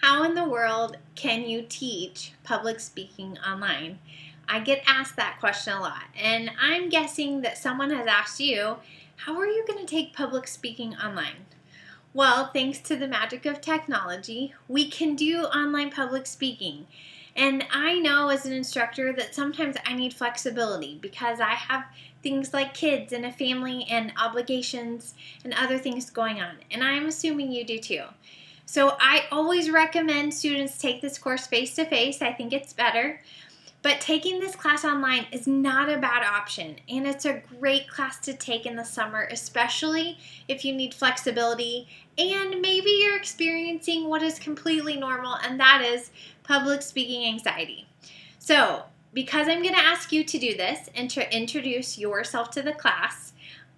How in the world can you teach public speaking online? I get asked that question a lot, and I'm guessing that someone has asked you, how are you going to take public speaking online? Well, thanks to the magic of technology, we can do online public speaking. And I know as an instructor that sometimes I need flexibility because I have things like kids and a family and obligations and other things going on. And I'm assuming you do too. So I always recommend students take this course face-to-face. I think it's better. But taking this class online is not a bad option, and it's a great class to take in the summer, especially if you need flexibility and maybe you're experiencing what is completely normal, and that is public speaking anxiety. So, because I'm going to ask you to do this and to introduce yourself to the class,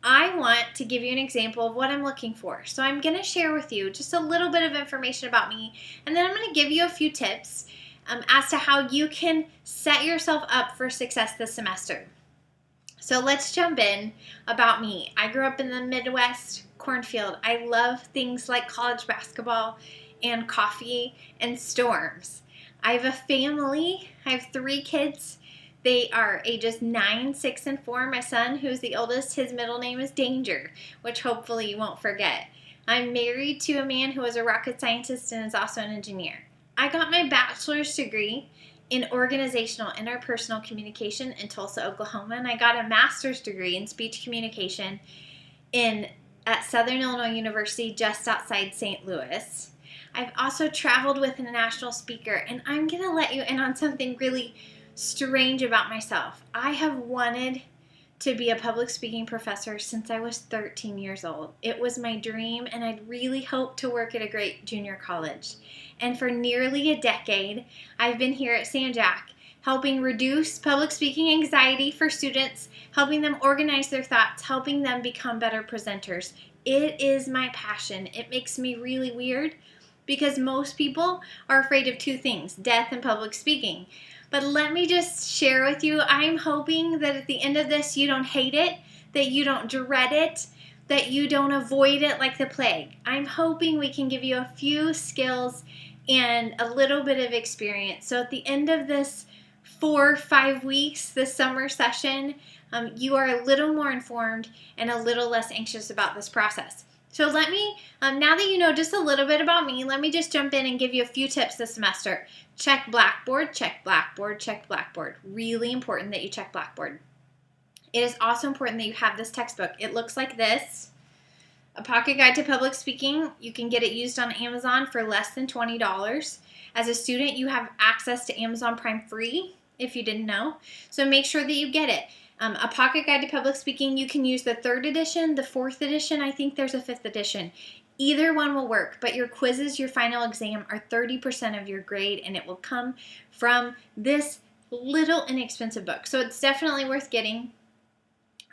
I want to give you an example of what I'm looking for. So I'm going to share with you just a little bit of information about me, and then I'm going to give you a few tips as to how you can set yourself up for success this semester. So let's jump in about me. I grew up in the Midwest cornfield. I love things like college basketball and coffee and storms. I have a family. I have 3 kids. They are ages 9, 6, and 4. My son, who's the oldest, his middle name is Danger, which hopefully you won't forget. I'm married to a man who is a rocket scientist and is also an engineer. I got my bachelor's degree in organizational interpersonal communication in Tulsa, Oklahoma, and I got a master's degree in speech communication at Southern Illinois University just outside St. Louis. I've also traveled with an international speaker, and I'm going to let you in on something really strange about myself. I have wanted to be a public speaking professor since I was 13 years old. It was my dream, and I'd really hoped to work at a great junior college. And for nearly a decade, I've been here at San Jack, helping reduce public speaking anxiety for students, helping them organize their thoughts, helping them become better presenters. It is my passion. It makes me really weird because most people are afraid of 2 things, death and public speaking. But let me just share with you, I'm hoping that at the end of this you don't hate it, that you don't dread it, that you don't avoid it like the plague. I'm hoping we can give you a few skills and a little bit of experience. So at the end of this 4 or 5 weeks, this summer session, you are a little more informed and a little less anxious about this process. So let me, now that you know just a little bit about me, let me just jump in and give you a few tips this semester. Check Blackboard, check Blackboard, check Blackboard. Really important that you check Blackboard. It is also important that you have this textbook. It looks like this. A Pocket Guide to Public Speaking. You can get it used on Amazon for less than $20. As a student, you have access to Amazon Prime free, if you didn't know. So make sure that you get it. A Pocket Guide to Public Speaking, you can use the 3rd edition, the 4th edition, I think there's a 5th edition. Either one will work, but your quizzes, your final exam are 30% of your grade, and it will come from this little inexpensive book. So it's definitely worth getting.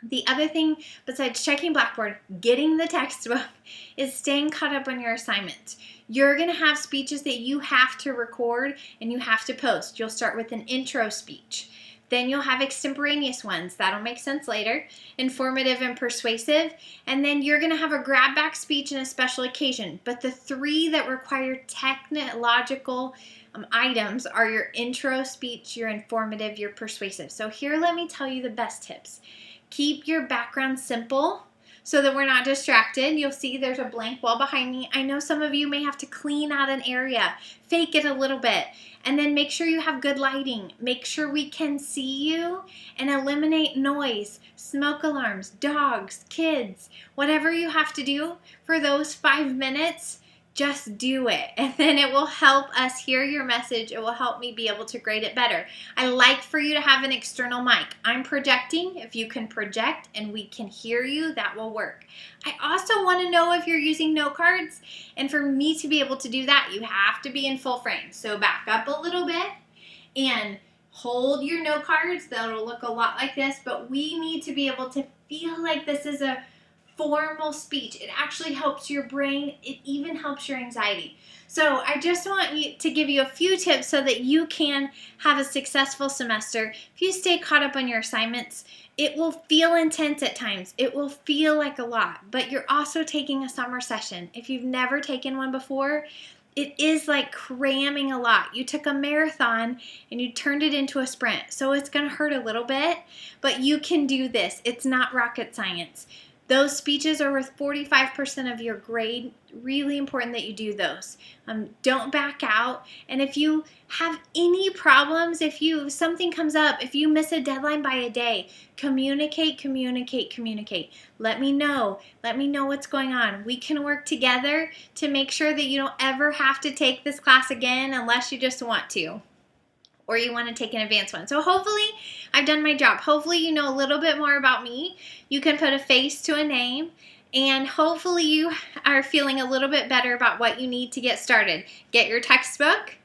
The other thing, besides checking Blackboard, getting the textbook, is staying caught up on your assignments. You're going to have speeches that you have to record and you have to post. You'll start with an intro speech. Then you'll have extemporaneous ones. That'll make sense later. Informative and persuasive. And then you're going to have a grab back speech and a special occasion. But the 3 that require technological items are your intro speech, your informative, your persuasive. So here, let me tell you the best tips. Keep your background simple so that we're not distracted. You'll see there's a blank wall behind me. I know some of you may have to clean out an area, fake it a little bit, and then make sure you have good lighting. Make sure we can see you and eliminate noise, smoke alarms, dogs, kids, whatever you have to do for those 5 minutes. Just do it, and then it will help us hear your message. It will help me be able to grade it better. I like for you to have an external mic. I'm projecting. If you can project and we can hear you, that will work. I also want to know if you're using note cards, and for me to be able to do that, you have to be in full frame. So back up a little bit and hold your note cards. That'll look a lot like this, but we need to be able to feel like this is a formal speech. It actually helps your brain. It even helps your anxiety. So I just want to give you a few tips so that you can have a successful semester. If you stay caught up on your assignments, it will feel intense at times. It will feel like a lot, but you're also taking a summer session. If you've never taken one before, it is like cramming a lot. You took a marathon and you turned it into a sprint. So it's going to hurt a little bit, but you can do this. It's not rocket science. Those speeches are worth 45% of your grade. Really important that you do those. Don't back out. And if you have any problems, if something comes up, if you miss a deadline by a day, communicate. Let me know. Let me know what's going on. We can work together to make sure that you don't ever have to take this class again unless you just want to, or you want to take an advanced one. So hopefully I've done my job. Hopefully you know a little bit more about me. You can put a face to a name, and hopefully you are feeling a little bit better about what you need to get started. Get your textbook.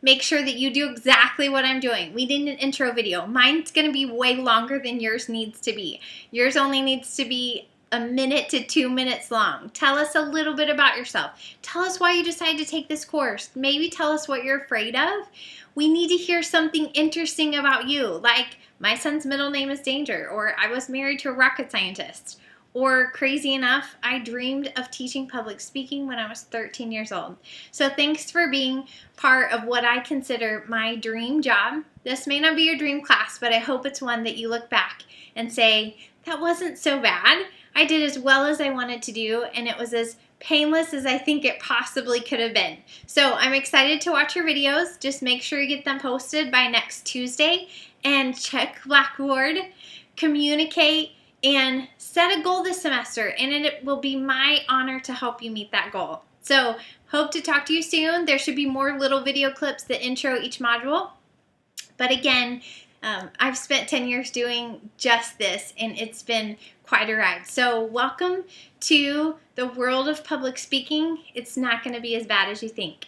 Make sure that you do exactly what I'm doing. We did an intro video. Mine's going to be way longer than yours needs to be. Yours only needs to be a minute to 2 minutes long. Tell us a little bit about yourself. Tell us why you decided to take this course. Maybe tell us what you're afraid of. We need to hear something interesting about you, like my son's middle name is Danger, or I was married to a rocket scientist, or crazy enough, I dreamed of teaching public speaking when I was 13 years old. So thanks for being part of what I consider my dream job. This may not be your dream class, but I hope it's one that you look back and say, that wasn't so bad. I did as well as I wanted to do, and it was as painless as I think it possibly could have been. So I'm excited to watch your videos. Just make sure you get them posted by next Tuesday, and check Blackboard, communicate, and set a goal this semester, and it will be my honor to help you meet that goal. So hope to talk to you soon. There should be more little video clips that intro each module. But again, I've spent 10 years doing just this, and it's been quite a ride. So welcome to the world of public speaking. It's not going to be as bad as you think.